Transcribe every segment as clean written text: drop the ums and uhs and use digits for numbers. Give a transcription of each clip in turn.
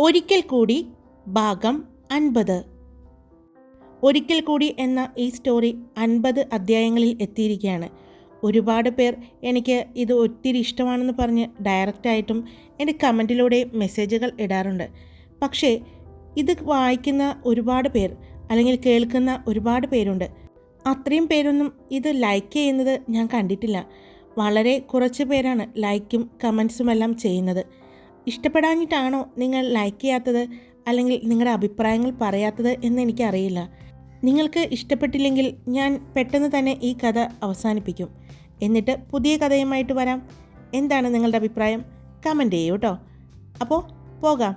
ഒരിക്കൽ കൂടി ഭാഗം 50. ഒരിക്കൽ കൂടി എന്ന ഈ സ്റ്റോറി 50 അധ്യായങ്ങളിൽ എത്തിയിരിക്കുകയാണ്. ഒരുപാട് പേർ എനിക്ക് ഇത് ഒത്തിരി ഇഷ്ടമാണെന്ന് പറഞ്ഞ് ഡയറക്റ്റായിട്ടും എൻ്റെ കമൻറ്റിലൂടെ മെസ്സേജുകൾ ഇടാറുണ്ട്. പക്ഷേ ഇത് വായിക്കുന്ന ഒരുപാട് പേർ അല്ലെങ്കിൽ കേൾക്കുന്ന ഒരുപാട് പേരുണ്ട്. അത്രയും പേരൊന്നും ഇത് ലൈക്ക് ചെയ്യുന്നത് ഞാൻ കണ്ടിട്ടില്ല. വളരെ കുറച്ച് പേരാണ് ലൈക്കും കമൻസുമെല്ലാം ചെയ്യുന്നത്. ഇഷ്ടപ്പെടാഞ്ഞിട്ടാണോ നിങ്ങൾ ലൈക്ക് ചെയ്യാത്തത് അല്ലെങ്കിൽ നിങ്ങളുടെ അഭിപ്രായങ്ങൾ പറയാത്തത് എന്ന് എനിക്കറിയില്ല. നിങ്ങൾക്ക് ഇഷ്ടപ്പെട്ടില്ലെങ്കിൽ ഞാൻ പെട്ടെന്ന് തന്നെ ഈ കഥ അവസാനിപ്പിക്കും. എന്നിട്ട് പുതിയ കഥയുമായിട്ട് വരാം. എന്താണ് നിങ്ങളുടെ അഭിപ്രായം? കമൻറ്റ് ചെയ്യൂ കേട്ടോ. അപ്പോൾ പോകാം.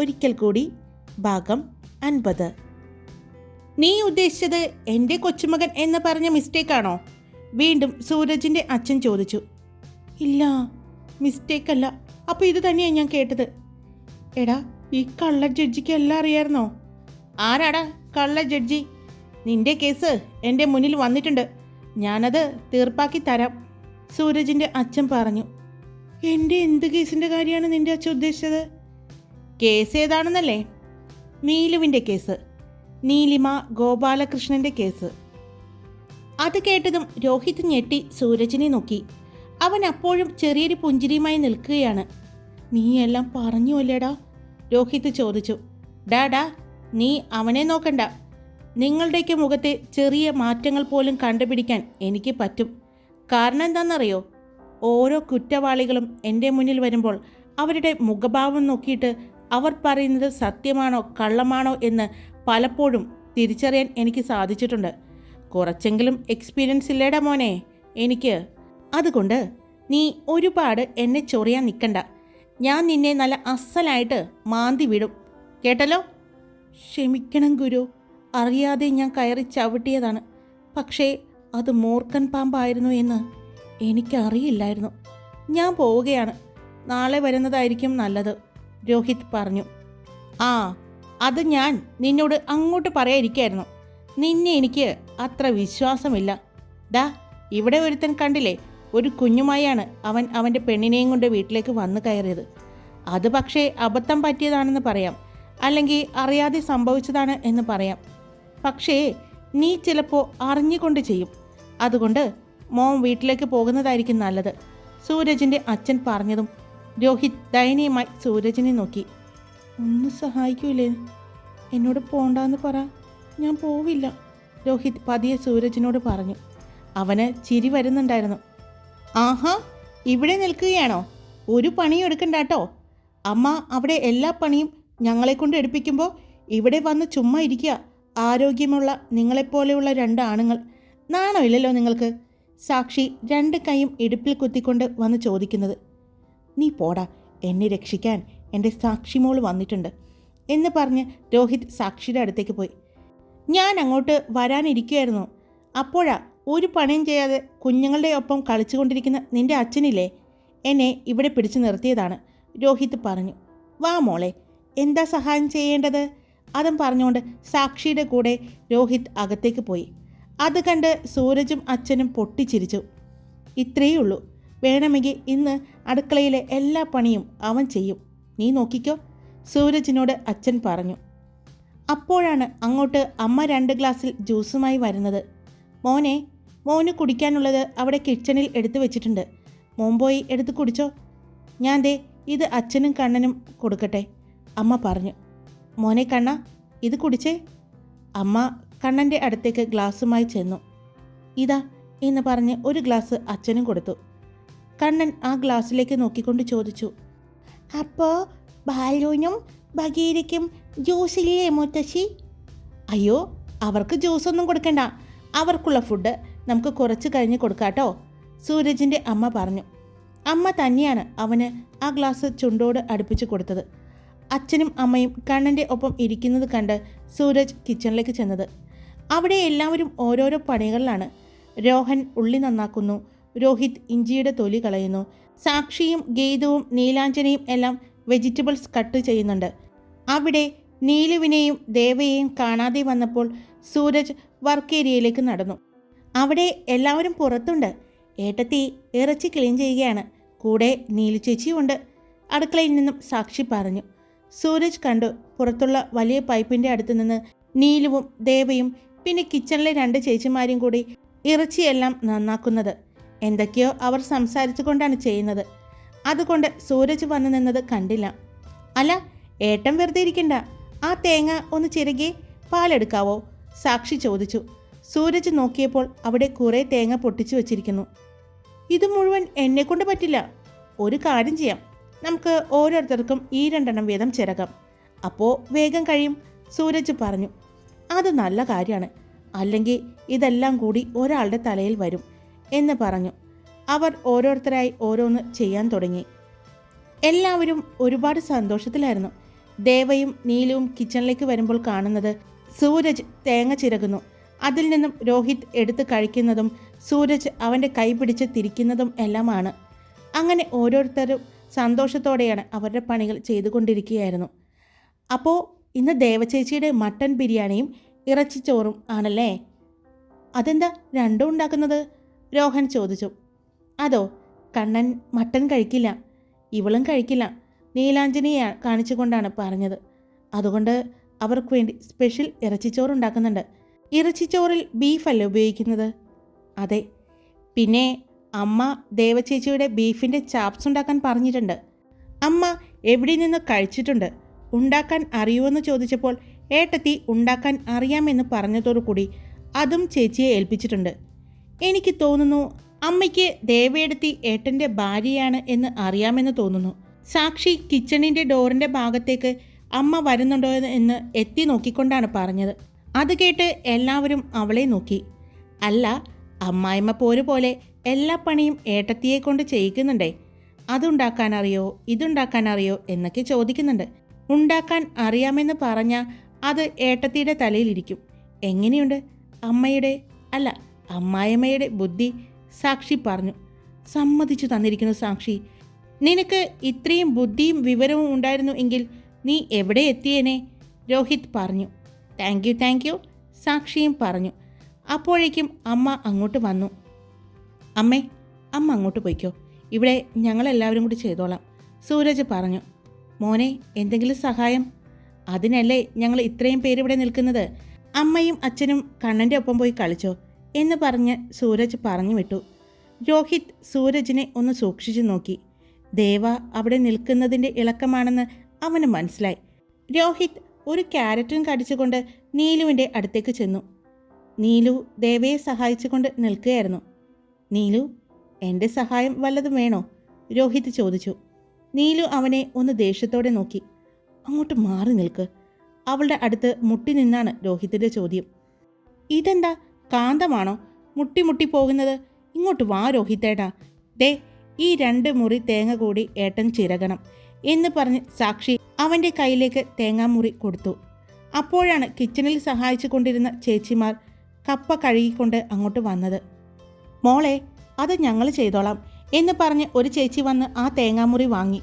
ഒരിക്കൽ കൂടി ഭാഗം 50. നീ ഉദ്ദേശിച്ചത് എൻ്റെ കൊച്ചുമകൻ എന്ന് പറഞ്ഞ മിസ്റ്റേക്കാണോ? വീണ്ടും സൂരജിൻ്റെ അച്ഛൻ ചോദിച്ചു. ഇല്ല, മിസ്റ്റേക്കല്ല. അപ്പോൾ ഇത് തന്നെയാണ് ഞാൻ കേട്ടത്. എടാ, ഈ കള്ള ജഡ്ജിക്ക് എല്ലാം അറിയായിരുന്നോ? ആരാടാ കള്ള ജഡ്ജി? നിന്റെ കേസ് എൻ്റെ മുന്നിൽ വന്നിട്ടുണ്ട്. ഞാനത് തീർപ്പാക്കി തരാം, സൂരജിൻ്റെ അച്ഛൻ പറഞ്ഞു. എൻ്റെ എന്ത് കേസിൻ്റെ കാര്യമാണ് നിന്റെ അച്ഛൻ ഉദ്ദേശിച്ചത്? കേസ് ഏതാണെന്നല്ലേ? നീലുവിൻ്റെ കേസ്, നീലിമ ഗോപാലകൃഷ്ണൻ്റെ കേസ്. അത് കേട്ടതും രോഹിത് ഞെട്ടി സൂരജിനെ നോക്കി. അവൻ അപ്പോഴും ചെറിയൊരു പുഞ്ചിരിയുമായി നിൽക്കുകയാണ്. നീ എല്ലാം പറഞ്ഞു അല്ലേടാ? രോഹിത് ചോദിച്ചു. ഡാ, നീ അവനെ നോക്കണ്ട. നിങ്ങളുടെയൊക്കെ മുഖത്തെ ചെറിയ മാറ്റങ്ങൾ പോലും കണ്ടുപിടിക്കാൻ എനിക്ക് പറ്റും. കാരണം എന്താണെന്നറിയോ? ഓരോ കുറ്റവാളികളും എൻ്റെ മുന്നിൽ വരുമ്പോൾ അവരുടെ മുഖഭാവം നോക്കിയിട്ട് അവർ പറയുന്നത് സത്യമാണോ കള്ളമാണോ എന്ന് പലപ്പോഴും തിരിച്ചറിയാൻ എനിക്ക് സാധിച്ചിട്ടുണ്ട്. കുറച്ചെങ്കിലും എക്സ്പീരിയൻസ് ഇല്ലേടാ മോനെ എനിക്ക്. അതുകൊണ്ട് നീ ഒരുപാട് എന്നെ ചൊറിയാൻ നിൽക്കണ്ട. ഞാൻ നിന്നെ നല്ല അസലായിട്ട് മാന്തി വിടും, കേട്ടല്ലോ? ക്ഷമിക്കണം ഗുരു, അറിയാതെ ഞാൻ കയറി ചവിട്ടിയതാണ്. പക്ഷേ അത് മൂർഖൻ പാമ്പായിരുന്നു എന്ന് എനിക്കറിയില്ലായിരുന്നു. ഞാൻ പോവുകയാണ്. നാളെ വരുന്നതായിരിക്കും നല്ലത്, രോഹിത് പറഞ്ഞു. ആ, അത് ഞാൻ നിന്നോട് അങ്ങോട്ട് പറയാതിരിക്കായിരുന്നു. നിന്നെ എനിക്ക് അത്ര വിശ്വാസമില്ല. ദാ, ഇവിടെ ഒരുത്തൻ കണ്ടില്ലേ? ഒരു കുഞ്ഞുമായാണ് അവൻ അവൻ്റെ പെണ്ണിനെയും കൊണ്ട് വീട്ടിലേക്ക് വന്നു കയറിയത്. അത് പക്ഷേ അബദ്ധം പറ്റിയതാണെന്ന് പറയാം, അല്ലെങ്കിൽ അറിയാതെ സംഭവിച്ചതാണ് എന്ന് പറയാം. പക്ഷേ നീ ചിലപ്പോൾ അറിഞ്ഞുകൊണ്ട് ചെയ്യും. അതുകൊണ്ട് മോൻ വീട്ടിലേക്ക് പോകുന്നതായിരിക്കും നല്ലത്, സൂരജിൻ്റെ അച്ഛൻ പറഞ്ഞതും രോഹിത് ദയനീയമായി സൂരജിനെ നോക്കി. ഒന്ന് സഹായിക്കൂലേ? എന്നോട് പോണ്ടാന്ന് പറ, ഞാൻ പോവില്ല, രോഹിത് പതിയെ സൂരജിനോട് പറഞ്ഞു. അവന് ചിരി വരുന്നുണ്ടായിരുന്നു. ആഹാ, ഇവിടെ നിൽക്കുകയാണോ? ഒരു പണിയും എടുക്കണ്ടാട്ടോ. അമ്മ അവിടെ എല്ലാ പണിയും ഞങ്ങളെക്കൊണ്ട് എടുപ്പിക്കുമ്പോൾ ഇവിടെ വന്ന് ചുമ്മാ ഇരിക്കുക. ആരോഗ്യമുള്ള നിങ്ങളെപ്പോലെയുള്ള 2 ആണുങ്ങൾ. നാണമില്ലല്ലോ നിങ്ങൾക്ക്? സാക്ഷി 2 കൈയും ഇടുപ്പിൽ കുത്തിക്കൊണ്ട് വന്ന് ചോദിക്കുന്നത്. നീ പോടാ, എന്നെ രക്ഷിക്കാൻ എൻ്റെ സാക്ഷി മോൾ വന്നിട്ടുണ്ട് എന്ന് പറഞ്ഞ് രോഹിത് സാക്ഷിയുടെ അടുത്തേക്ക് പോയി. ഞാൻ അങ്ങോട്ട് വരാനിരിക്കുമായിരുന്നു. അപ്പോഴാ ഒരു പണിയും ചെയ്യാതെ കുഞ്ഞുങ്ങളുടെ ഒപ്പം കളിച്ചുകൊണ്ടിരിക്കുന്ന നിന്റെ അച്ഛനില്ലേ, എന്നെ ഇവിടെ പിടിച്ചു നിർത്തിയതാണ്, രോഹിത് പറഞ്ഞു. വാ മോളെ, എന്താ സഹായം ചെയ്യേണ്ടത്? അതും പറഞ്ഞുകൊണ്ട് സാക്ഷിയുടെ കൂടെ രോഹിത് അകത്തേക്ക് പോയി. അത് കണ്ട് സൂരജും അച്ഛനും പൊട്ടിച്ചിരിച്ചു. ഇത്രയേ ഉള്ളൂ, വേണമെങ്കിൽ ഇന്ന് അടുക്കളയിലെ എല്ലാ പണിയും അവൻ ചെയ്യും, നീ നോക്കിക്കോ, സൂരജിനോട് അച്ഛൻ പറഞ്ഞു. അപ്പോഴാണ് അങ്ങോട്ട് അമ്മ 2 ഗ്ലാസ്സിൽ ജ്യൂസുമായി വരുന്നത്. മോന് കുടിക്കാനുള്ളത് അവിടെ കിച്ചണിൽ എടുത്തു വെച്ചിട്ടുണ്ട്, മോൻ പോയി എടുത്ത് കുടിച്ചോ. ഞാൻ ദേ ഇത് അച്ഛനും കണ്ണനും കൊടുക്കട്ടെ, അമ്മ പറഞ്ഞു. മോനെ കണ്ണ, ഇത് കുടിച്ചേ. അമ്മ കണ്ണൻ്റെ അടുത്തേക്ക് ഗ്ലാസ്സുമായി ചെന്നു. ഇതാ എന്ന് പറഞ്ഞ് ഒരു ഗ്ലാസ് അച്ഛനും കൊടുത്തു. കണ്ണൻ ആ ഗ്ലാസ്സിലേക്ക് നോക്കിക്കൊണ്ട് ചോദിച്ചു. അപ്പോൾ ബാലുവിനും ഭഗീരയ്ക്കും ജ്യൂസില്ലേ മുത്തശ്ശി? അയ്യോ, അവർക്ക് ജ്യൂസൊന്നും കൊടുക്കണ്ട, അവർക്കുള്ള ഫുഡ് നമുക്ക് കുറച്ച് കഴിഞ്ഞ് കൊടുക്കാട്ടോ, സൂരജിൻ്റെ അമ്മ പറഞ്ഞു. അമ്മ തന്നെയാണ് അവന് ആ ഗ്ലാസ് ചുണ്ടോട് അടുപ്പിച്ച് കൊടുത്തത്. അച്ഛനും അമ്മയും കണ്ണൻ്റെ ഒപ്പം ഇരിക്കുന്നത് കണ്ട് സൂരജ് കിച്ചണിലേക്ക് ചെന്നത്. അവിടെ എല്ലാവരും ഓരോരോ പണികളിലാണ്. രോഹൻ ഉള്ളി നന്നാക്കുന്നു, രോഹിത് ഇഞ്ചിയുടെ തൊലി കളയുന്നു, സാക്ഷിയും ഗീതവും നീലാഞ്ജനയും എല്ലാം വെജിറ്റബിൾസ് കട്ട് ചെയ്യുന്നുണ്ട്. അവിടെ നീലുവിനെയും ദേവയെയും കാണാതെ വന്നപ്പോൾ സൂരജ് വർക്ക് ഏരിയയിലേക്ക് നടന്നു. അവിടെ എല്ലാവരും പുറത്തുണ്ട്. ഏട്ടത്തി ഇറച്ചി ക്ലീൻ ചെയ്യുകയാണ്, കൂടെ നീലു ചേച്ചിയുമുണ്ട്, അടുക്കളയിൽ നിന്നും സാക്ഷി പറഞ്ഞു. സൂരജ് കണ്ടു പുറത്തുള്ള വലിയ പൈപ്പിൻ്റെ അടുത്ത് നിന്ന് നീലുവും ദേവയും പിന്നെ കിച്ചണിലെ 2 ചേച്ചിമാരും കൂടി ഇറച്ചിയെല്ലാം നന്നാക്കുന്നത്. എന്തൊക്കെയോ അവർ സംസാരിച്ചു കൊണ്ടാണ് ചെയ്യുന്നത്. അതുകൊണ്ട് സൂരജ് വന്നു നിന്നത് കണ്ടില്ല. അല്ല, ഏട്ടൻ വെറുതെ ഇരിക്കണ്ട, ആ തേങ്ങ ഒന്ന് ചിരകി പാലെടുക്കാവോ? സാക്ഷി ചോദിച്ചു. സൂരജ് നോക്കിയപ്പോൾ അവിടെ കുറേ തേങ്ങ പൊട്ടിച്ചു വച്ചിരിക്കുന്നു. ഇത് മുഴുവൻ എന്നെക്കൊണ്ട് പറ്റില്ല. ഒരു കാര്യം ചെയ്യാം, നമുക്ക് ഓരോരുത്തർക്കും ഈ 2 വീതം ചിരകാം, അപ്പോൾ വേഗം കഴിയും, സൂരജ് പറഞ്ഞു. അത് നല്ല കാര്യമാണ്, അല്ലെങ്കിൽ ഇതെല്ലാം കൂടി ഒരാളുടെ തലയിൽ വരും എന്ന് പറഞ്ഞു. അവർ ഓരോരുത്തരായി ഓരോന്ന് ചെയ്യാൻ തുടങ്ങി. എല്ലാവരും ഒരുപാട് സന്തോഷത്തിലായിരുന്നു. ദേവയും നീലുവും കിച്ചണിലേക്ക് വരുമ്പോൾ കാണുന്നത് സൂരജ് തേങ്ങ ചിരകുന്നു. അതിൽ നിന്നും രോഹിത് എടുത്ത് കഴിക്കുന്നതും സൂരജ് അവൻ്റെ കൈ പിടിച്ച് തിരിക്കുന്നതും എല്ലാമാണ്. അങ്ങനെ ഓരോരുത്തരും സന്തോഷത്തോടെയാണ് അവരുടെ പണികൾ ചെയ്തുകൊണ്ടിരിക്കുകയായിരുന്നു. അപ്പോൾ ഇന്ന് ദേവചേച്ചിയുടെ മട്ടൻ ബിരിയാണിയും ഇറച്ചിച്ചോറും ആണല്ലേ? അതെന്താ രണ്ടും ഉണ്ടാക്കുന്നത്? രോഹൻ ചോദിച്ചു. അതോ, കണ്ണൻ മട്ടൻ കഴിക്കില്ല, ഇവളും കഴിക്കില്ല, നീലാഞ്ജനിയെ കാണിച്ചുകൊണ്ടാണ് പറഞ്ഞത്. അതുകൊണ്ട് അവർക്ക് വേണ്ടി സ്പെഷ്യൽ ഇറച്ചിച്ചോറ് ഉണ്ടാക്കുന്നുണ്ട്. ഇറച്ചിച്ചോറിൽ ബീഫല്ലേ ഉപയോഗിക്കുന്നത്? അതെ. പിന്നെ അമ്മ ദേവചേച്ചിയുടെ ബീഫിൻ്റെ ചാപ്സ് ഉണ്ടാക്കാൻ പറഞ്ഞിട്ടുണ്ട്. അമ്മ എവിടെ നിന്ന് കഴിച്ചിട്ടുണ്ട്. ഉണ്ടാക്കാൻ അറിയുമെന്ന് ചോദിച്ചപ്പോൾ ഏട്ടത്തി ഉണ്ടാക്കാൻ അറിയാമെന്ന് പറഞ്ഞതോടുകൂടി അതും ചേച്ചിയെ ഏൽപ്പിച്ചിട്ടുണ്ട്. എനിക്ക് തോന്നുന്നു അമ്മയ്ക്ക് ദേവയെടുത്തി ഏട്ടൻ്റെ ഭാര്യയാണ് എന്ന് അറിയാമെന്ന് തോന്നുന്നു. സാക്ഷി കിച്ചണിൻ്റെ ഡോറിൻ്റെ ഭാഗത്തേക്ക് അമ്മ വരുന്നുണ്ടോ എന്ന് എത്തി നോക്കിക്കൊണ്ടാണ് പറഞ്ഞത്. അത് കേട്ട് എല്ലാവരും അവളെ നോക്കി. അല്ല, അമ്മായിമ്മ പോര് പോലെ എല്ലാ പണിയും ഏട്ടത്തിയെ കൊണ്ട് ചെയ്യിക്കുന്നുണ്ടേ. അതുണ്ടാക്കാനറിയോ ഇതുണ്ടാക്കാനറിയോ എന്നൊക്കെ ചോദിക്കുന്നുണ്ട്. ഉണ്ടാക്കാൻ അറിയാമെന്ന് പറഞ്ഞാൽ അത് ഏട്ടത്തിയുടെ തലയിലിരിക്കും. എങ്ങനെയുണ്ട് അമ്മയുടെ അല്ല അമ്മായിമ്മയുടെ ബുദ്ധി? സാക്ഷി പറഞ്ഞു. സമ്മതിച്ചു തന്നിരിക്കുന്നു സാക്ഷി. നിനക്ക് ഇത്രയും ബുദ്ധിയും വിവരവും ഉണ്ടായിരുന്നു എങ്കിൽ നീ എവിടെ എത്തിയേനെ? രോഹിത് പറഞ്ഞു. താങ്ക് യു സാക്ഷിയും പറഞ്ഞു. അപ്പോഴേക്കും അമ്മ അങ്ങോട്ട് വന്നു. അമ്മ അങ്ങോട്ട് പോയിക്കോ, ഇവിടെ ഞങ്ങളെല്ലാവരും കൂടി ചെയ്തോളാം, സൂരജ് പറഞ്ഞു. മോനെ, എന്തെങ്കിലും സഹായം? അതിനല്ലേ ഞങ്ങൾ ഇത്രയും പേര് ഇവിടെ നിൽക്കുന്നത്. അമ്മയും അച്ഛനും കണ്ണൻ്റെ ഒപ്പം പോയി കളിച്ചോ എന്ന് പറഞ്ഞ് സൂരജ് പറഞ്ഞു വിട്ടു. രോഹിത് സൂരജിനെ ഒന്ന് സൂക്ഷിച്ചു നോക്കി. ദേവ അവിടെ നിൽക്കുന്നതിൻ്റെ ഇളക്കമാണെന്ന് അവന് മനസ്സിലായി. രോഹിത് ഒരു ക്യാരറ്റും കടിച്ചുകൊണ്ട് നീലുവിൻ്റെ അടുത്തേക്ക് ചെന്നു. നീലു ദേവയെ സഹായിച്ചുകൊണ്ട് നിൽക്കുകയായിരുന്നു. നീലു, എൻ്റെ സഹായം വല്ലതും വേണോ? രോഹിത് ചോദിച്ചു. നീലു അവനെ ഒന്ന് ദേഷ്യത്തോടെ നോക്കി. അങ്ങോട്ട് മാറി നിൽക്ക്. അവളുടെ അടുത്ത് മുട്ടി നിന്നാണ് രോഹിത്തിൻ്റെ ചോദ്യം. ഇതെന്താ കാന്തമാണോ മുട്ടി പോകുന്നത്? ഇങ്ങോട്ട് വാ രോഹിത്തേട്ടാ. ദേ, ഈ 2 മുറി തേങ്ങ കൂടി ഏട്ടൻ ചിരകണം എന്ന് പറഞ്ഞ് സാക്ഷി അവൻ്റെ കയ്യിലേക്ക് തേങ്ങാമുറി കൊടുത്തു. അപ്പോഴാണ് കിച്ചണിൽ സഹായിച്ചു കൊണ്ടിരുന്ന ചേച്ചിമാർ കപ്പ കഴുകിക്കൊണ്ട് അങ്ങോട്ട് വന്നത്. മോളെ, അത് ഞങ്ങൾ ചെയ്തോളാം എന്ന് പറഞ്ഞ് ഒരു ചേച്ചി വന്ന് ആ തേങ്ങാമുറി വാങ്ങി.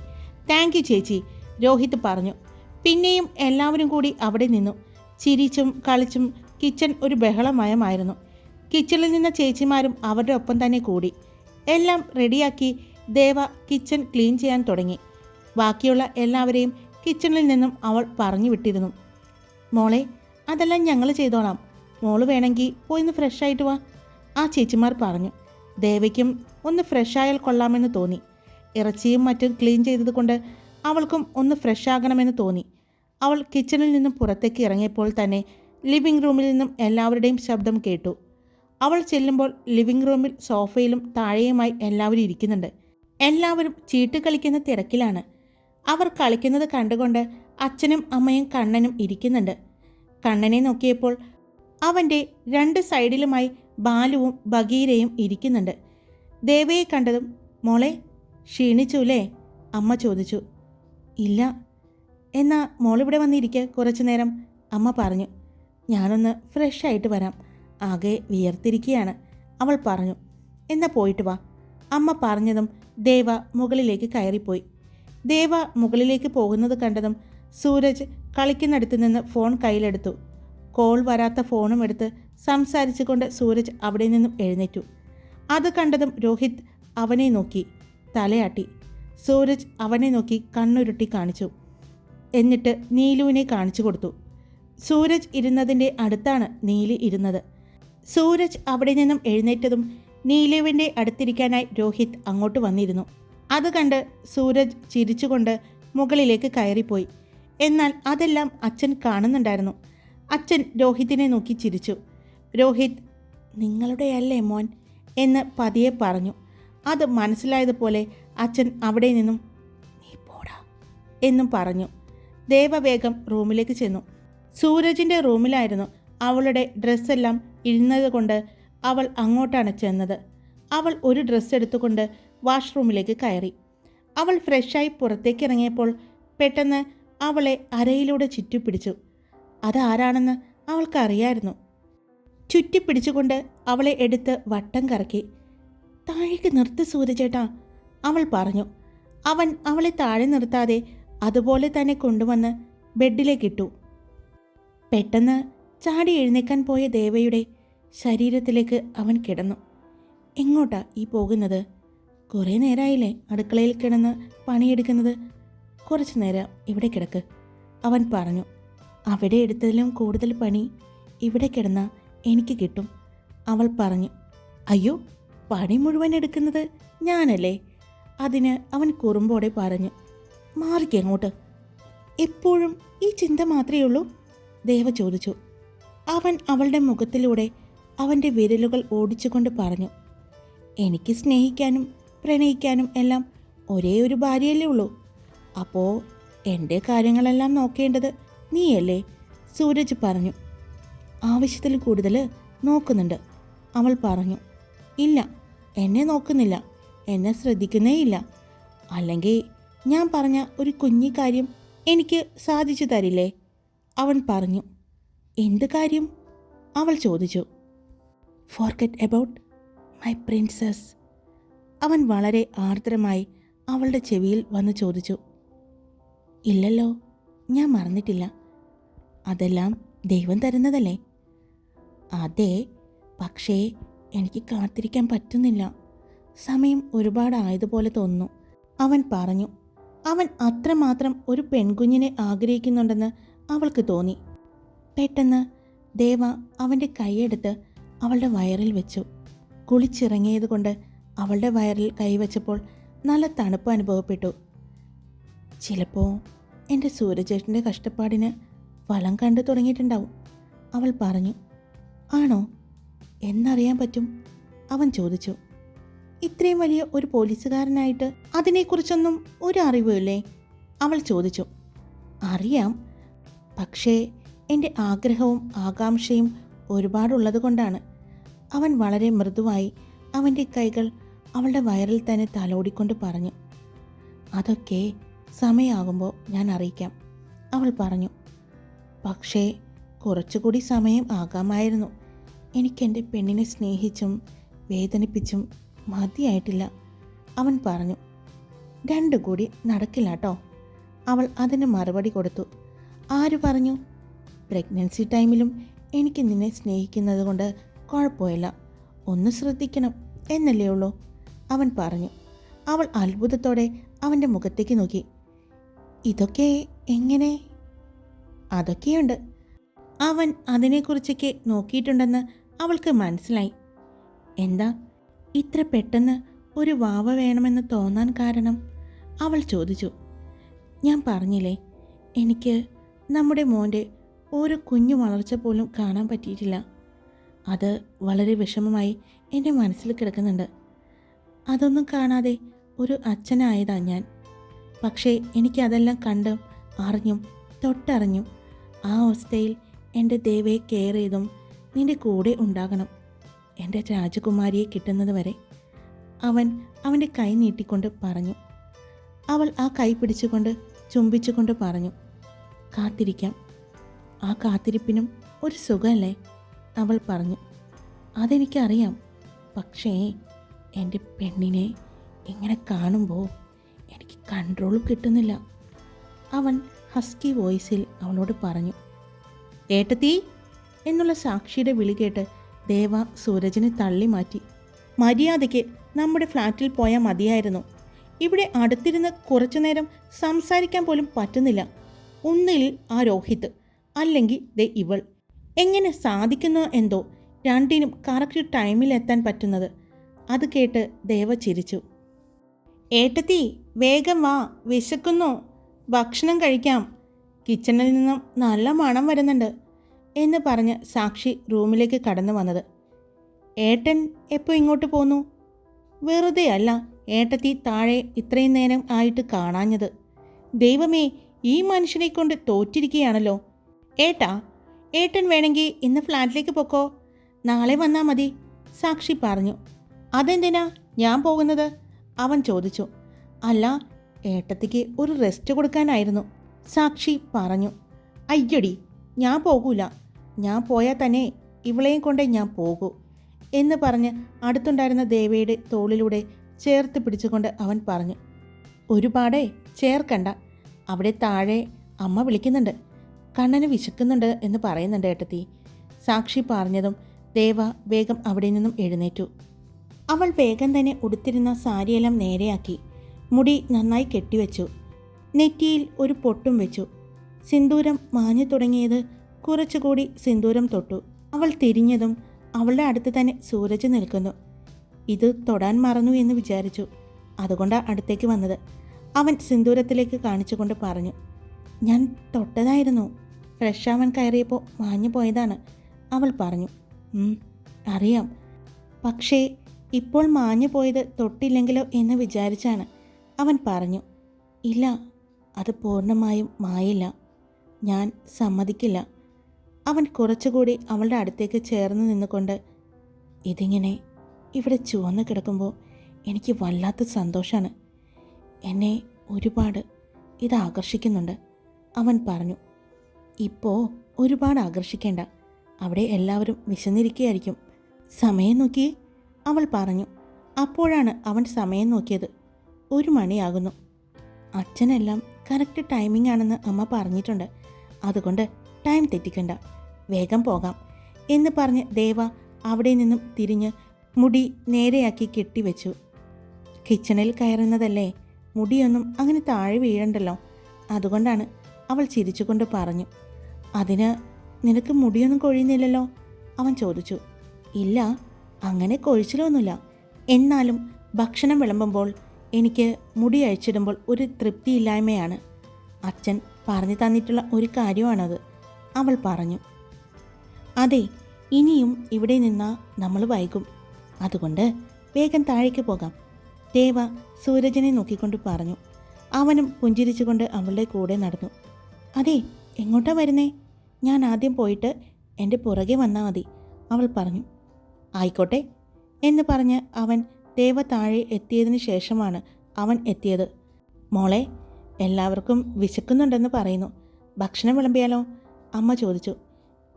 താങ്ക് യു ചേച്ചി, രോഹിത് പറഞ്ഞു. പിന്നെയും എല്ലാവരും കൂടി അവിടെ നിന്നു. ചിരിച്ചും കളിച്ചും കിച്ചൺ ഒരു ബഹളമയമായിരുന്നു. കിച്ചണിൽ നിന്ന ചേച്ചിമാരും അവരുടെ ഒപ്പം തന്നെ കൂടി. എല്ലാം റെഡിയാക്കി ദേവ കിച്ചൺ ക്ലീൻ ചെയ്യാൻ തുടങ്ങി. ബാക്കിയുള്ള എല്ലാവരെയും കിച്ചണിൽ നിന്നും അവൾ പറഞ്ഞു വിട്ടിരുന്നു. മോളെ, അതെല്ലാം ഞങ്ങൾ ചെയ്തോളാം, മോള് വേണമെങ്കിൽ പോയിന്ന് ഫ്രഷായിട്ട് വാ, ആ ചേച്ചിമാർ പറഞ്ഞു. ദേവയ്ക്കും ഒന്ന് ഫ്രഷായാൽ കൊള്ളാമെന്ന് തോന്നി. ഇറച്ചിയും മറ്റും ക്ലീൻ ചെയ്തതുകൊണ്ട് അവൾക്കും ഒന്ന് ഫ്രഷാകണമെന്ന് തോന്നി. അവൾ കിച്ചണിൽ നിന്നും പുറത്തേക്ക് ഇറങ്ങിയപ്പോൾ തന്നെ ലിവിംഗ് റൂമിൽ നിന്നും എല്ലാവരുടെയും ശബ്ദം കേട്ടു. അവൾ ചെല്ലുമ്പോൾ ലിവിംഗ് റൂമിൽ സോഫയിലും താഴെയുമായി എല്ലാവരും ഇരിക്കുന്നുണ്ട്. എല്ലാവരും ചീട്ട് കളിക്കുന്ന തിരക്കിലാണ്. അവർ കളിക്കുന്നത് കണ്ടുകൊണ്ട് അച്ഛനും അമ്മയും കണ്ണനും ഇരിക്കുന്നുണ്ട്. കണ്ണനെ നോക്കിയപ്പോൾ അവൻ്റെ 2 സൈഡിലുമായി ബാലുവും ബഗീരയും ഇരിക്കുന്നുണ്ട്. ദേവയെ കണ്ടതും മോളെ ക്ഷീണിച്ചുല്ലേ അമ്മ ചോദിച്ചു. ഇല്ല. എന്നാ മോളിവിടെ വന്നിരിക്കുക കുറച്ചു നേരം, അമ്മ പറഞ്ഞു. ഞാനൊന്ന് ഫ്രഷായിട്ട് വരാം, ആകെ വിയർത്തിരിക്കുകയാണ്, അവൾ പറഞ്ഞു. എന്നാ പോയിട്ട് വാ, അമ്മ പറഞ്ഞതും ദേവ മുകളിലേക്ക് കയറിപ്പോയി. ദേവ മുകളിലേക്ക് പോകുന്നത് കണ്ടതും സൂരജ് കളിക്കുന്നിടത്ത് നിന്ന് ഫോൺ കയ്യിലെടുത്തു. കോൾ വരാത്ത ഫോണും എടുത്ത് സംസാരിച്ചുകൊണ്ട് സൂരജ് അവിടെ നിന്നും എഴുന്നേറ്റു. അത് കണ്ടതും രോഹിത് അവനെ നോക്കി തലയാട്ടി. സൂരജ് അവനെ നോക്കി കണ്ണുരുട്ടി കാണിച്ചു. എന്നിട്ട് നീലുവിനെ കാണിച്ചു കൊടുത്തു. സൂരജ് ഇരുന്നതിൻ്റെ അടുത്താണ് നീലി ഇരുന്നത്. സൂരജ് അവിടെ നിന്നും എഴുന്നേറ്റതും നീലുവിൻ്റെ അടുത്തിരിക്കാനായി രോഹിത് അങ്ങോട്ട് വന്നിരുന്നു. അത് കണ്ട് സൂരജ് ചിരിച്ചുകൊണ്ട് മുകളിലേക്ക് കയറിപ്പോയി. എന്നാൽ അതെല്ലാം അച്ഛൻ കാണുന്നുണ്ടായിരുന്നു. അച്ഛൻ രോഹിത്തിനെ നോക്കി ചിരിച്ചു. രോഹിത്, നിങ്ങളുടെയല്ലേ മോൻ എന്ന് പതിയെ പറഞ്ഞു. അത് മനസ്സിലായതുപോലെ അച്ഛൻ അവിടെ നിന്നും നീ പോടാ എന്നും പറഞ്ഞു. ദേവ വേഗം റൂമിലേക്ക് ചെന്നു. സൂരജിൻ്റെ റൂമിലായിരുന്നു അവളുടെ ഡ്രസ്സെല്ലാം ഇരുന്നത് കൊണ്ട് അവൾ അങ്ങോട്ടാണ് ചെന്നത്. അവൾ ഒരു ഡ്രസ്സ് എടുത്തുകൊണ്ട് വാഷ്റൂമിലേക്ക് കയറി. അവൾ ഫ്രഷായി പുറത്തേക്ക് ഇറങ്ങിയപ്പോൾ പെട്ടെന്ന് അവളെ അരയിലൂടെ ചുറ്റിപ്പിടിച്ചു. അതാരാണെന്ന് അവൾക്കറിയായിരുന്നു. ചുറ്റിപ്പിടിച്ചുകൊണ്ട് അവളെ എടുത്ത് വട്ടം കറക്കി. താഴേക്ക് നിർത്ത് സൂരജേട്ടാ, അവൾ പറഞ്ഞു. അവൻ അവളെ താഴെ നിർത്താതെ അതുപോലെ തന്നെ കൊണ്ടുവന്ന് ബെഡിലേക്കിട്ടു. പെട്ടെന്ന് ചാടി എഴുന്നേക്കാൻ പോയ ദേവയുടെ ശരീരത്തിലേക്ക് അവൻ കിടന്നു. എങ്ങോട്ടാ ഈ പോകുന്നത്? കുറേ നേരമായില്ലേ അടുക്കളയിൽ കിടന്ന് പണിയെടുക്കുന്നത്? കുറച്ചു നേരം ഇവിടെ കിടക്ക്, അവൻ പറഞ്ഞു. അവിടെ എടുത്തതിലും കൂടുതൽ പണി ഇവിടെ കിടന്ന എനിക്ക് കിട്ടും, അവൾ പറഞ്ഞു. അയ്യോ, പണി മുഴുവൻ എടുക്കുന്നത് ഞാനല്ലേ? അതിന് അവൻ കുറുമ്പോടെ പറഞ്ഞു. മാറിക്കങ്ങോട്ട്. എപ്പോഴും ഈ ചിന്ത മാത്രമേ ഉള്ളൂ? ദേവ ചോദിച്ചു. അവൻ അവളുടെ മുഖത്തിലൂടെ അവൻ്റെ വിരലുകൾ ഓടിച്ചുകൊണ്ട് പറഞ്ഞു. എനിക്ക് സ്നേഹിക്കാനും പ്രണയിക്കാനും എല്ലാം ഒരേ ഒരു ഭാര്യയല്ലേ ഉള്ളൂ. അപ്പോൾ എൻ്റെ കാര്യങ്ങളെല്ലാം നോക്കേണ്ടത് നീയല്ലേ? സൂരജ് പറഞ്ഞു. ആവശ്യത്തിൽ കൂടുതൽ നോക്കുന്നുണ്ട്, അവൾ പറഞ്ഞു. ഇല്ല, എന്നെ നോക്കുന്നില്ല, എന്നെ ശ്രദ്ധിക്കുന്നേയില്ല. അല്ലെങ്കിൽ ഞാൻ പറഞ്ഞ ഒരു കുഞ്ഞി കാര്യം എനിക്ക് സാധിച്ചു തരില്ലേ? അവൻ പറഞ്ഞു. എന്ത് കാര്യം? അവൾ ചോദിച്ചു. ഫോർഗെറ്റ് അബൌട്ട് മൈ പ്രിൻസസ്, അവൻ വളരെ ആർദ്രമായി അവളുടെ ചെവിയിൽ വന്ന് ചോദിച്ചു. ഇല്ലല്ലോ, ഞാൻ മറന്നിട്ടില്ല. അതെല്ലാം ദൈവം തരുന്നതല്ലേ? അതെ, പക്ഷേ എനിക്ക് കാത്തിരിക്കാൻ പറ്റുന്നില്ല. സമയം ഒരുപാടായതുപോലെ തോന്നുന്നു, അവൻ പറഞ്ഞു. അവൻ അത്രമാത്രം ഒരു പെൺകുഞ്ഞിനെ ആഗ്രഹിക്കുന്നുണ്ടെന്ന് അവൾക്ക് തോന്നി. പെട്ടെന്ന് ദേവ അവൻ്റെ കൈയെടുത്ത് അവളുടെ വയറിൽ വെച്ചു. കുളിച്ചിറങ്ങിയതുകൊണ്ട് അവളുടെ വയറിൽ കൈവച്ചപ്പോൾ നല്ല തണുപ്പ് അനുഭവപ്പെട്ടു. ചിലപ്പോൾ എൻ്റെ സൂര്യചേട്ടൻ്റെ കഷ്ടപ്പാടിന് ഫലം കണ്ടു തുടങ്ങിയിട്ടുണ്ടാവും, അവൾ പറഞ്ഞു. ആണോ? എന്നറിയാൻ പറ്റും? അവൻ ചോദിച്ചു. ഇത്രയും വലിയ ഒരു പോലീസുകാരനായിട്ട് അതിനെക്കുറിച്ചൊന്നും ഒരു അറിവുമില്ലേ? അവൾ ചോദിച്ചു. അറിയാം, പക്ഷേ എൻ്റെ ആഗ്രഹവും ആകാംക്ഷയും ഒരുപാടുള്ളത് കൊണ്ടാണ്. അവൻ വളരെ മൃദുവായി അവൻ്റെ കൈകൾ അവളുടെ വയറിൽ തന്നെ തലോടിക്കൊണ്ട് പറഞ്ഞു. അതൊക്കെ സമയമാകുമ്പോൾ ഞാൻ അറിയിക്കാം, അവൾ പറഞ്ഞു. പക്ഷേ കുറച്ചുകൂടി സമയം ആകാമായിരുന്നു. എനിക്കെൻ്റെ പെണ്ണിനെ സ്നേഹിച്ചും വേദനിപ്പിച്ചും മതിയായിട്ടില്ല, അവൻ പറഞ്ഞു. രണ്ടു കൂടി നടക്കില്ല കേട്ടോ, അവൾ അതിന് മറുപടി കൊടുത്തു. ആര് പറഞ്ഞു? പ്രഗ്നൻസി ടൈമിലും എനിക്ക് നിന്നെ സ്നേഹിക്കുന്നത് കൊണ്ട് കുഴപ്പമില്ല, ഒന്ന് ശ്രദ്ധിക്കണം എന്നല്ലേ ഉള്ളൂ, അവൻ പറഞ്ഞു. അവൾ അത്ഭുതത്തോടെ അവൻ്റെ മുഖത്തേക്ക് നോക്കി. ഇതൊക്കെ എങ്ങനെ? അതൊക്കെയുണ്ട്. അവൻ അതിനെക്കുറിച്ചൊക്കെ നോക്കിയിട്ടുണ്ടെന്ന് അവൾക്ക് മനസ്സിലായി. എന്താ ഇത്ര പെട്ടെന്ന് ഒരു വാവ വേണമെന്ന് തോന്നാൻ കാരണം? അവൾ ചോദിച്ചു. ഞാൻ പറഞ്ഞില്ലേ, എനിക്ക് നമ്മുടെ മോൻ്റെ ഒരു കുഞ്ഞു വളർച്ച പോലും കാണാൻ പറ്റിയിട്ടില്ല. അത് വളരെ വിഷമമായി എൻ്റെ മനസ്സിൽ കിടക്കുന്നുണ്ട്. അതൊന്നും കാണാതെ ഒരു അച്ഛനായതാ ഞാൻ. പക്ഷേ എനിക്കതെല്ലാം കണ്ടും അറിഞ്ഞും തൊട്ടറിഞ്ഞും ആ അവസ്ഥയിൽ എൻ്റെ ദേവയെ കെയർ ചെയ്തും നിൻ്റെ കൂടെ ഉണ്ടാകണം, എൻ്റെ രാജകുമാരിയെ കിട്ടുന്നത് വരെ, അവൻ അവൻ്റെ കൈ നീട്ടിക്കൊണ്ട് പറഞ്ഞു. അവൾ ആ കൈ പിടിച്ചുകൊണ്ട് ചുംബിച്ചുകൊണ്ട് പറഞ്ഞു. കാത്തിരിക്കാം, ആ കാത്തിരിപ്പിനും ഒരു സുഖമല്ലേ, അവൾ പറഞ്ഞു. അതെനിക്കറിയാം, പക്ഷേ എൻ്റെ പെണ്ണിനെ ഇങ്ങനെ കാണുമ്പോൾ എനിക്ക് കൺട്രോൾ കിട്ടുന്നില്ല, അവൻ ഹസ്കി വോയിസിൽ അവളോട് പറഞ്ഞു. ഏട്ടത്തി എന്നുള്ള സാക്ഷിയുടെ വിളി കേട്ട് ദേവ സൂരജിനെ തള്ളി മാറ്റി. മര്യാദയ്ക്ക് നമ്മുടെ ഫ്ലാറ്റിൽ പോയാൽ മതിയായിരുന്നു. ഇവിടെ അടുത്തിരുന്ന് കുറച്ചു നേരം സംസാരിക്കാൻ പോലും പറ്റുന്നില്ല. ഒന്നിൽ ആ രോഹിത്, അല്ലെങ്കിൽ ദേ ഇവൾ. എങ്ങനെ സാധിക്കുന്നോ എന്തോ രണ്ടിനും കറക്റ്റ് ടൈമിലെത്താൻ പറ്റുന്നത്. അത് കേട്ട് ദേവ ചിരിച്ചു. ഏട്ടത്തി, വേഗം വാ, വിശക്കുന്നോ, ഭക്ഷണം കഴിക്കാം, കിച്ചണിൽ നിന്നും നല്ല മണം വരുന്നുണ്ട് എന്ന് പറഞ്ഞ് സാക്ഷി റൂമിലേക്ക് കടന്നു വന്നത്. ഏട്ടൻ എപ്പോൾ ഇങ്ങോട്ട് പോന്നു? വെറുതെ അല്ല ഏട്ടത്തി താഴെ ഇത്രയും നേരം ആയിട്ട് കാണാഞ്ഞത്. ദൈവമേ, ഈ മനുഷ്യനെ കൊണ്ട് തോറ്റിരിക്കുകയാണല്ലോ. ഏട്ടൻ വേണമെങ്കിൽ ഇന്ന് ഫ്ലാറ്റിലേക്ക് പൊക്കോ, നാളെ വന്നാൽ മതി, സാക്ഷി പറഞ്ഞു. അതെന്തിനാ ഞാൻ പോകുന്നത്? അവൻ ചോദിച്ചു. അല്ല, ഏട്ടത്തിക്ക് ഒരു റെസ്റ്റ് കൊടുക്കാനായിരുന്നു, സാക്ഷി പറഞ്ഞു. അയ്യടി, ഞാൻ പോകൂല, ഞാൻ പോയാൽ തന്നെ ഇവളെയും കൊണ്ടേ ഞാൻ പോകൂ എന്ന് പറഞ്ഞ് അടുത്തുണ്ടായിരുന്ന ദേവയുടെ തോളിലൂടെ ചേർത്ത് പിടിച്ചുകൊണ്ട് അവൻ പറഞ്ഞു. ഒരുപാടേ ചേർക്കണ്ട, അവിടെ താഴെ അമ്മ വിളിക്കുന്നുണ്ട്, കണ്ണന് വിശക്കുന്നുണ്ട് എന്ന് പറയുന്നുണ്ട് ഏട്ടത്തി, സാക്ഷി പറഞ്ഞതും ദേവ വേഗം അവിടെ നിന്നും എഴുന്നേറ്റു. അവൾ വേഗം തന്നെ ഉടുത്തിരുന്ന സാരിയെല്ലാം നേരെയാക്കി, മുടി നന്നായി കെട്ടിവെച്ചു, നെറ്റിയിൽ ഒരു പൊട്ടും വെച്ചു. സിന്ദൂരം മാഞ്ഞു തുടങ്ങിയത് കുറച്ചുകൂടി സിന്ദൂരം തൊട്ടു. അവൾ തിരിഞ്ഞതും അവളുടെ അടുത്ത് തന്നെ സൂരജ് നിൽക്കുന്നു. ഇത് തൊടാൻ മറന്നു എന്ന് വിചാരിച്ചു, അതുകൊണ്ടാണ് അടുത്തേക്ക് വന്നത്. അവൻ സിന്ദൂരത്തിലേക്ക് കാണിച്ചുകൊണ്ട് പറഞ്ഞു. ഞാൻ തൊട്ടതായിരുന്നു, ഫ്രഷ് ആവാൻ കയറിയപ്പോൾ മാഞ്ഞു പോയതാണ്, അവൾ പറഞ്ഞു. അറിയാം, പക്ഷേ ഇപ്പോൾ മാഞ്ഞു പോയത് തൊട്ടില്ലെങ്കിലോ എന്ന് വിചാരിച്ചാണ്, അവൻ പറഞ്ഞു. ഇല്ല, അത് പൂർണ്ണമായും മായില്ല, ഞാൻ സമ്മതിക്കില്ല. അവൻ കുറച്ചുകൂടി അവളുടെ അടുത്തേക്ക് ചേർന്ന് നിന്നുകൊണ്ട്, ഇതിങ്ങനെ ഇവിടെ ചുവന്ന് കിടക്കുമ്പോൾ എനിക്ക് വല്ലാത്ത സന്തോഷമാണ്, എന്നെ ഒരുപാട് ഇത് ആകർഷിക്കുന്നുണ്ട്, അവൻ പറഞ്ഞു. ഇപ്പോൾ ഒരുപാട് ആകർഷിക്കേണ്ട, അവിടെ എല്ലാവരും വിശന്നിരിക്കുകയായിരിക്കും, സമയം നോക്കിയേ, അവൾ പറഞ്ഞു. അപ്പോഴാണ് അവൻ സമയം നോക്കിയത്. 1 മണിയാകുന്നു. അച്ഛനെല്ലാം കറക്റ്റ് ടൈമിംഗ് ആണെന്ന് അമ്മ പറഞ്ഞിട്ടുണ്ട്, അതുകൊണ്ട് ടൈം തെറ്റിക്കണ്ട, വേഗം പോകാം എന്ന് പറഞ്ഞ് ദേവ അവിടെ നിന്നും തിരിഞ്ഞ് മുടി നേരെയാക്കി കെട്ടിവെച്ചു. കിച്ചണിൽ കയറുന്നതല്ലേ, മുടിയൊന്നും അങ്ങനെ താഴെ വീഴണ്ടല്ലോ, അതുകൊണ്ടാണ്, അവൾ ചിരിച്ചുകൊണ്ട് പറഞ്ഞു. അതിന് നിനക്ക് മുടിയൊന്നും കൊഴിയുന്നില്ലല്ലോ, അവൻ ചോദിച്ചു. ഇല്ല, അങ്ങനെ കൊഴിച്ചിലൊന്നുമില്ല, എന്നാലും ഭക്ഷണം വിളമ്പുമ്പോൾ എനിക്ക് മുടി അഴിച്ചിടുമ്പോൾ ഒരു തൃപ്തിയില്ലായ്മയാണ്, അച്ഛൻ പറഞ്ഞു തന്നിട്ടുള്ള ഒരു കാര്യമാണത്, അവൾ പറഞ്ഞു. അതെ, ഇനിയും ഇവിടെ നിന്നാൽ നമ്മൾ വൈകും, അതുകൊണ്ട് വേഗം താഴേക്ക് പോകാം, ദേവ സൂരജിനെ നോക്കിക്കൊണ്ട് പറഞ്ഞു. അവനും പുഞ്ചിരിച്ചുകൊണ്ട് അവളുടെ കൂടെ നടന്നു. അതെ, എങ്ങോട്ടാ വരുന്നേ? ഞാൻ ആദ്യം പോയിട്ട് എൻ്റെ പുറകെ വന്നാൽ മതി, അവൾ പറഞ്ഞു. ആയിക്കോട്ടെ എന്ന് പറഞ്ഞ് അവൻ ദേവ താഴെ എത്തിയതിന് ശേഷമാണ് അവൻ എത്തിയത്. മോളെ, എല്ലാവർക്കും വിശക്കുന്നുണ്ടെന്ന് പറയുന്നു, ഭക്ഷണം വിളമ്പിയാലോ, അമ്മ ചോദിച്ചു.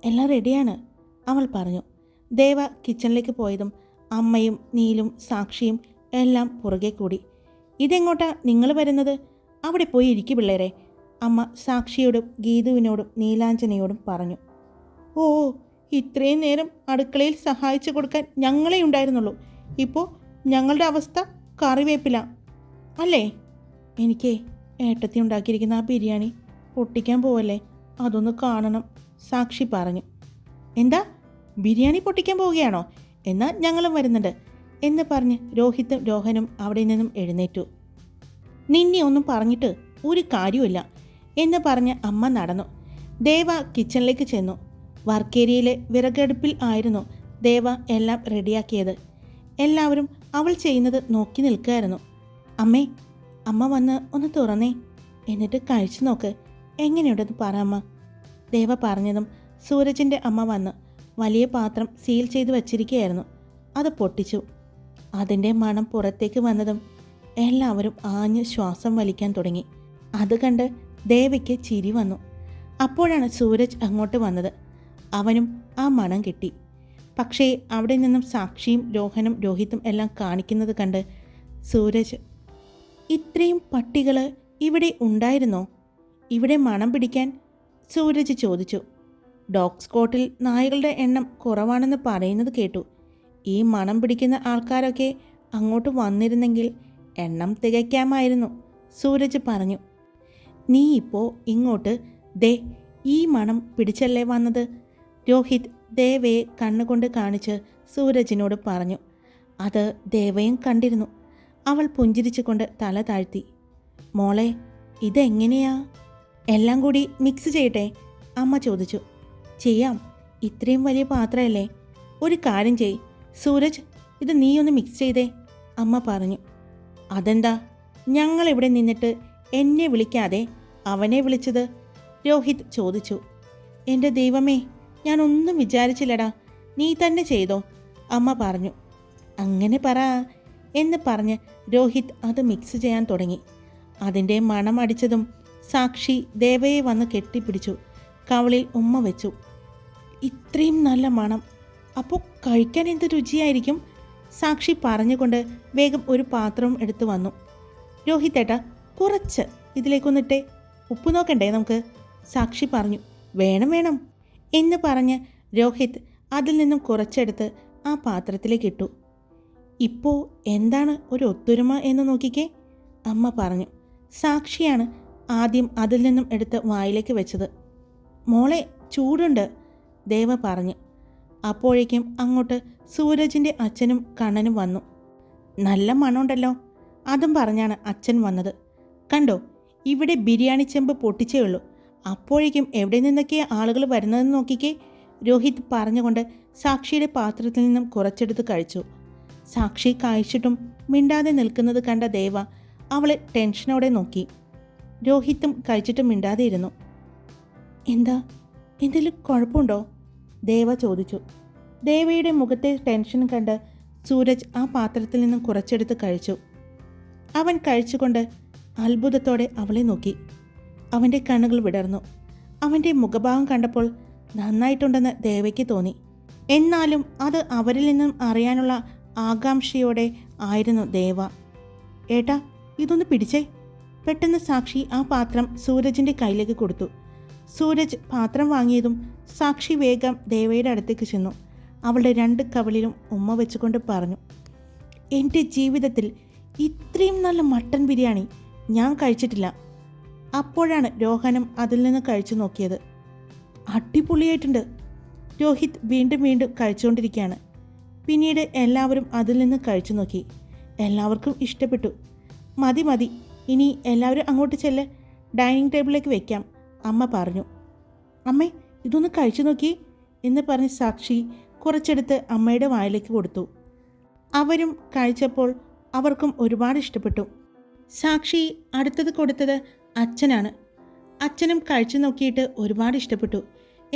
എല്ലാം റെഡിയാണ്, അവൾ പറഞ്ഞു. ദേവ കിച്ചണിലേക്ക് പോയതും അമ്മയും നീലും സാക്ഷിയും എല്ലാം പുറകെ കൂടി. ഇതെങ്ങോട്ടാ നിങ്ങൾ വരുന്നത്? അവിടെ പോയി ഇരിക്കു പിള്ളേരെ, അമ്മ സാക്ഷിയോടും ഗീതുവിനോടും നീലാഞ്ജനയോടും പറഞ്ഞു. ഓ, ഇത്രയും നേരം അടുക്കളയിൽ സഹായിച്ചു കൊടുക്കാൻ ഞങ്ങളെ ഉണ്ടായിരുന്നുള്ളൂ, ഇപ്പോൾ ഞങ്ങളുടെ അവസ്ഥ കറിവേപ്പില അല്ലേ? എനിക്ക് ഏട്ടത്തി ഉണ്ടാക്കിയിരിക്കുന്ന ആ ബിരിയാണി പൊട്ടിക്കാൻ പോവല്ലേ, അതൊന്ന് കാണണം, സാക്ഷി പറഞ്ഞു. എന്താ, ബിരിയാണി പൊട്ടിക്കാൻ പോവുകയാണോ? എന്നാൽ ഞങ്ങളും വരുന്നുണ്ട് എന്ന് പറഞ്ഞ് രോഹിത്തും രോഹനും അവിടെ നിന്നും എഴുന്നേറ്റു. നിന്നെ ഒന്നും പറഞ്ഞിട്ട് ഒരു കാര്യമില്ല എന്ന് പറഞ്ഞ് അമ്മ നടന്നു. ദേവ കിച്ചണിലേക്ക് ചെന്നു. വർക്കേരിയയിലെ വിറകടുപ്പിൽ ആയിരുന്നു ദേവ എല്ലാം റെഡിയാക്കിയത്. എല്ലാവരും അവൾ ചെയ്യുന്നത് നോക്കി നിൽക്കുകയായിരുന്നു. അമ്മേ, അമ്മ വന്ന് ഒന്ന് തുറന്നേ, എന്നിട്ട് കഴിച്ചു നോക്ക്, എങ്ങനെയുണ്ടെന്ന് പറ അമ്മ, ദേവ പറഞ്ഞതും സൂരജിൻ്റെ അമ്മ വന്ന് വലിയ പാത്രം സീൽ ചെയ്ത് വച്ചിരിക്കുകയായിരുന്നു. അത് പൊട്ടിച്ചു. അതിൻ്റെ മണം പുറത്തേക്ക് വന്നതും എല്ലാവരും ആഞ്ഞ് ശ്വാസം വലിക്കാൻ തുടങ്ങി. അത് കണ്ട് ദേവയ്ക്ക് ചിരി വന്നു. അപ്പോഴാണ് സൂരജ് അങ്ങോട്ട് വന്നത്. അവനും ആ മണം കിട്ടി. പക്ഷേ അവിടെ നിന്നും സാക്ഷിയും രോഹനും രോഹിത്തും എല്ലാം കാണിക്കുന്നത് കണ്ട് സൂരജ്, ഇത്രയും പട്ടികൾ ഇവിടെ ഉണ്ടായിരുന്നോ, ഇവിടെ മണം പിടിക്കാൻ, സൂരജ് ചോദിച്ചു. ഡോഗ് സ്ക്വാഡിൽ നായകളുടെ എണ്ണം കുറവാണെന്ന് പറയുന്നത് കേട്ടു. ഈ മണം പിടിക്കുന്ന ആൾക്കാരൊക്കെ അങ്ങോട്ട് വന്നിരുന്നെങ്കിൽ എണ്ണം തികയ്ക്കാമായിരുന്നു, സൂരജ് പറഞ്ഞു. നീ ഇപ്പോൾ ഇങ്ങോട്ട് ദേ ഈ മണം പിടിച്ചല്ലേ വന്നത്, രോഹിത് ദേവയെ കണ്ണുകൊണ്ട് കാണിച്ച് സൂരജിനോട് പറഞ്ഞു. അത് ദേവയും കണ്ടിരുന്നു. അവൾ പുഞ്ചിരിച്ചുകൊണ്ട് തല താഴ്ത്തി. മോളെ, ഇതെങ്ങനെയാ? എല്ലാം കൂടി മിക്സ് ചെയ്യട്ടെ? അമ്മ ചോദിച്ചു. ചെയ്യാം, ഇത്രയും വലിയ പാത്രമല്ലേ. ഒരു കാര്യം ചെയ് സൂരജ്, ഇത് നീ ഒന്ന് മിക്സ് ചെയ്തേ, അമ്മ പറഞ്ഞു. അതെന്താ ഞങ്ങളിവിടെ നിന്നിട്ട് എന്നെ വിളിക്കാതെ അവനെ വിളിച്ചത്? രോഹിത് ചോദിച്ചു. എൻ്റെ ദൈവമേ, ഞാനൊന്നും വിചാരിച്ചില്ലടാ, നീ തന്നെ ചെയ്തോ, അമ്മ പറഞ്ഞു. അങ്ങനെ പറ എന്ന് പറഞ്ഞ് രോഹിത് അത് മിക്സ് ചെയ്യാൻ തുടങ്ങി. അതിൻ്റെ മണം അടിച്ചതും സാക്ഷി ദേവയെ വന്ന് കെട്ടിപ്പിടിച്ചു, കവളിൽ ഉമ്മ വെച്ചു. ഇത്രയും നല്ല മണം, അപ്പോൾ കഴിക്കാൻ എന്ത് രുചിയായിരിക്കും, സാക്ഷി പറഞ്ഞുകൊണ്ട് വേഗം ഒരു പാത്രവും എടുത്തു വന്നു. രോഹിത് ഏട്ടാ, കുറച്ച് ഇതിലേക്കൊന്നിട്ടേ, ഉപ്പ് നോക്കണ്ടേ നമുക്ക്, സാക്ഷി പറഞ്ഞു. വേണം വേണം എന്ന് പറഞ്ഞ് രോഹിത് അതിൽ നിന്നും കുറച്ചെടുത്ത് ആ പാത്രത്തിലേക്ക് ഇട്ടു. ഇപ്പോൾ എന്താണ് ഒരു ഒത്തൊരുമ എന്ന് നോക്കിക്കേ, അമ്മ പറഞ്ഞു. സാക്ഷിയാണ് ആദ്യം അതിൽ നിന്നും എടുത്ത് വായിലേക്ക് വെച്ചത്. മോളെ, ചൂടുണ്ട്, ദേവ പറഞ്ഞു. അപ്പോഴേക്കും അങ്ങോട്ട് സൂരജിൻ്റെ അച്ഛനും കണ്ണനും വന്നു. നല്ല മണമുണ്ടല്ലോ, അതും പറഞ്ഞാണ് അച്ഛൻ വന്നത്. കണ്ടോ, ഇവിടെ ബിരിയാണി ചെമ്പ് പൊട്ടിച്ചേ ഉള്ളൂ, അപ്പോഴേക്കും എവിടെ നിന്നൊക്കെയാ ആളുകൾ വരുന്നതെന്ന് നോക്കിക്കേ, രോഹിത് പറഞ്ഞുകൊണ്ട് സാക്ഷിയുടെ പാത്രത്തിൽ നിന്നും കുറച്ചെടുത്ത് കഴിച്ചു. സാക്ഷി കഴിച്ചിട്ടും മിണ്ടാതെ നിൽക്കുന്നത് കണ്ട ദേവ അവളെ ടെൻഷനോടെ നോക്കി. രോഹിത്തും കഴിച്ചിട്ടും മിണ്ടാതെ ഇരുന്നു. എന്താ, എന്തെങ്കിലും കുഴപ്പമുണ്ടോ, ദേവ ചോദിച്ചു. ദേവയുടെ മുഖത്തെ ടെൻഷൻ കണ്ട് സൂരജ് ആ പാത്രത്തിൽ നിന്നും കുറച്ചെടുത്ത് കഴിച്ചു. അവൻ കഴിച്ചുകൊണ്ട് അത്ഭുതത്തോടെ അവളെ നോക്കി. അവൻ്റെ കണ്ണുകൾ വിടർന്നു. അവൻ്റെ മുഖഭാവം കണ്ടപ്പോൾ നന്നായിട്ടുണ്ടെന്ന് ദേവയ്ക്ക് തോന്നി. എന്നാലും അത് അവരിൽ നിന്നും അറിയാനുള്ള ആകാംക്ഷയോടെ ആയിരുന്നു ദേവ. ഏട്ടാ, ഇതൊന്ന് പിടിച്ചേ, പെട്ടെന്ന് സാക്ഷി ആ പാത്രം സൂരജിൻ്റെ കയ്യിലേക്ക് കൊടുത്തു. സൂരജ് പാത്രം വാങ്ങിയതും സാക്ഷി വേഗം ദേവയുടെ അടുത്തേക്ക് ചെന്നു. അവളുടെ 2 കവിളിലും ഉമ്മ വെച്ചുകൊണ്ട് പറഞ്ഞു. എൻ്റെ ജീവിതത്തിൽ ഇത്രയും നല്ല മട്ടൻ ബിരിയാണി ഞാൻ കഴിച്ചിട്ടില്ല. അപ്പോഴാണ് രോഹനും അതിൽ നിന്ന് കഴിച്ചു നോക്കിയത്. അടിപൊളിയായിട്ടുണ്ട്, രോഹിത് വീണ്ടും വീണ്ടും കഴിച്ചുകൊണ്ടിരിക്കുകയാണ്. പിന്നീട് എല്ലാവരും അതിൽ നിന്ന് കഴിച്ചു നോക്കി. എല്ലാവർക്കും ഇഷ്ടപ്പെട്ടു. മതി മതി, ഇനി എല്ലാവരും അങ്ങോട്ട് ചെല്ല്, ഡൈനിങ് ടേബിളിലേക്ക് വെക്കാം, അമ്മ പറഞ്ഞു. അമ്മേ, ഇതൊന്ന് കഴിച്ചു നോക്കി എന്ന് പറഞ്ഞ് സാക്ഷി കുറച്ചെടുത്ത് അമ്മയുടെ വായിലേക്ക് കൊടുത്തു. അവരും കഴിച്ചപ്പോൾ അവർക്കും ഒരുപാട് ഇഷ്ടപ്പെട്ടു. സാക്ഷി അടുത്തത് കൊടുത്തത് അച്ഛനാണ്. അച്ഛനും കഴിച്ചു നോക്കിയിട്ട് ഒരുപാട് ഇഷ്ടപ്പെട്ടു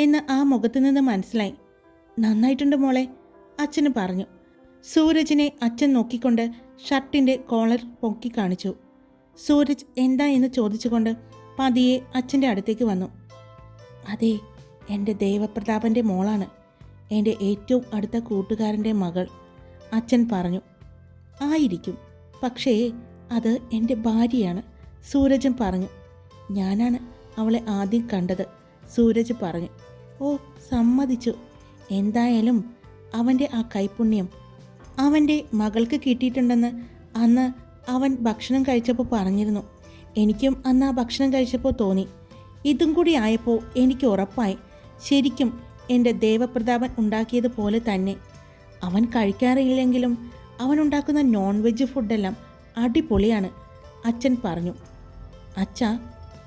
എന്ന് ആ മുഖത്തു നിന്ന് മനസ്സിലായി. നന്നായിട്ടുണ്ട് മോളെ, അച്ഛന് പറഞ്ഞു. സൂരജിനെ അച്ഛൻ നോക്കിക്കൊണ്ട് ഷർട്ടിൻ്റെ കോളർ പൊക്കി കാണിച്ചു. സൂരജ് എന്താ എന്ന് ചോദിച്ചുകൊണ്ട് പതിയെ അച്ഛൻ്റെ അടുത്തേക്ക് വന്നു. അതെ, എൻ്റെ ദേവപ്രതാപൻ്റെ മോളാണ്, എൻ്റെ ഏറ്റവും അടുത്ത കൂട്ടുകാരൻ്റെ മകൾ, അച്ഛൻ പറഞ്ഞു. ആയിരിക്കും, പക്ഷേ അത് എൻ്റെ ഭാര്യയാണ്, സൂരജും പറഞ്ഞു. ഞാനാണ് അവളെ ആദ്യം കണ്ടത്, സൂരജ് പറഞ്ഞു. ഓ, സമ്മതിച്ചു. എന്തായാലും അവൻ്റെ ആ കൈപുണ്യം അവൻ്റെ മകൾക്ക് കിട്ടിയിട്ടുണ്ടെന്ന് അന്ന് അവൻ ഭക്ഷണം കഴിച്ചപ്പോൾ പറഞ്ഞിരുന്നു. എനിക്കും അന്ന് ആ ഭക്ഷണം കഴിച്ചപ്പോൾ തോന്നി. ഇതും കൂടി ആയപ്പോൾ എനിക്ക് ഉറപ്പായി, ശരിക്കും എൻ്റെ ദേവപ്രതാപൻ ഉണ്ടാക്കിയതുപോലെ തന്നെ. അവൻ കഴിക്കാറില്ലെങ്കിലും അവൻ ഉണ്ടാക്കുന്ന നോൺ വെജ് ഫുഡെല്ലാം അടിപൊളിയാണ്, അച്ഛൻ പറഞ്ഞു. അച്ഛാ,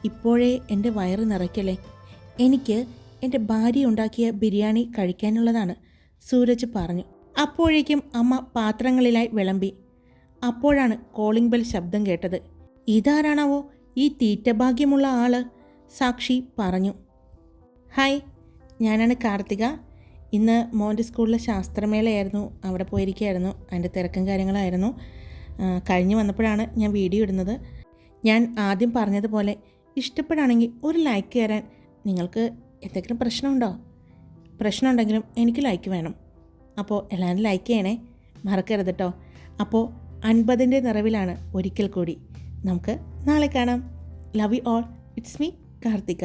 ഇപ്പോഴേ എൻ്റെ വയറ് നിറയ്ക്കലേ, എനിക്ക് എൻ്റെ ഭാര്യ ഉണ്ടാക്കിയ ബിരിയാണി കഴിക്കാനുള്ളതാണ്, സൂരജ് പറഞ്ഞു. അപ്പോഴേക്കും അമ്മ പാത്രങ്ങളിലായി വിളമ്പി. അപ്പോഴാണ് കോളിംഗ് ബെൽ ശബ്ദം കേട്ടത്. ഇതാരാണാവോ ഈ തീറ്റഭാഗ്യമുള്ള ആള്, സാക്ഷി പറഞ്ഞു. ഹായ്, ഞാനാണ് കാർത്തിക. ഇന്ന് മോൻ്റെ സ്കൂളിലെ ശാസ്ത്രമേളയായിരുന്നു, അവിടെ പോയിരിക്കുകയായിരുന്നു, അതിൻ്റെ തിരക്കും കാര്യങ്ങളായിരുന്നു. കഴിഞ്ഞ് വന്നപ്പോഴാണ് ഞാൻ വീഡിയോ ഇടുന്നത്. ഞാൻ ആദ്യം പറഞ്ഞതുപോലെ ഇഷ്ടപ്പെടുകയാണെങ്കിൽ ഒരു ലൈക്ക് തരാൻ. നിങ്ങൾക്ക് എന്തെങ്കിലും പ്രശ്നമുണ്ടോ? പ്രശ്നമുണ്ടെങ്കിലും എനിക്ക് ലൈക്ക് വേണം. അപ്പോൾ എല്ലാവരും ലൈക്ക് ചെയ്യണേ, മറക്കരുത് കേട്ടോ. അപ്പോൾ 50ൻ്റെ നിറവിലാണ് ഒരിക്കൽ കൂടി. നമുക്ക് നാളെ കാണാം. Love you all. It's me Karthika.